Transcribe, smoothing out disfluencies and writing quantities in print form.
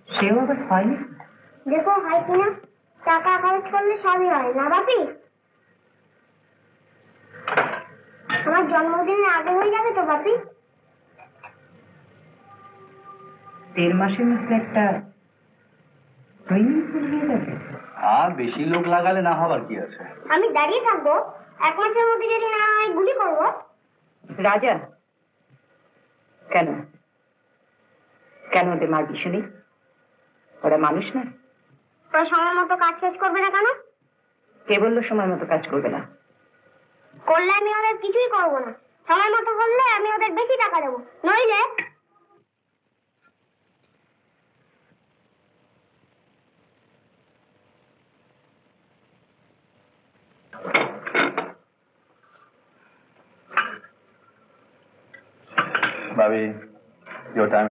সেও আবার হয়নি। দেখো হয় কিনা, টাকা খরচ করলে সবই হয় না বাপি? আমার জন্মদিনের আগে হয়ে যাবে তো বাপি? 1.5 মাসের মধ্যে একটা সুইমিং পুল হয়ে যাবে। আর বেশি লোক লাগালে না হবার কি আছে? আমি দাঁড়িয়ে থাকবো, 1 মাসের মধ্যে যদি না হয় গুলি করবো। রাজা, কেন কেন ওদের মারবি শুনি? ওরা মানুষ না? ওরা সময় মতো কাজ শেষ করবে না কেন? কে বললো সময় মতো কাজ করবে না? করলে আমি ওদের কিছুই করবো না। সময় মতো করলে আমি ওদের বেশি টাকা দেবো, নইলে Bobby, your time.